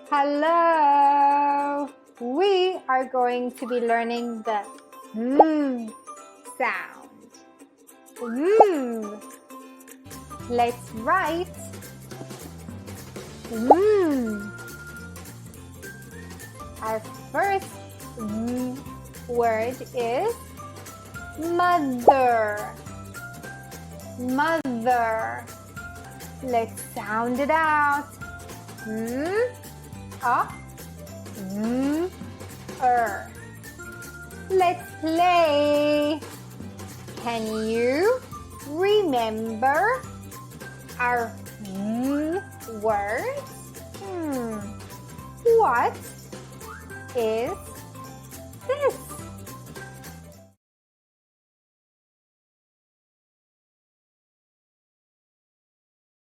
Hello! We are going to be learning the sound. Let's write Our first word is mother. Mother. Let's sound it out. Let's play. Can you remember our words? What is this?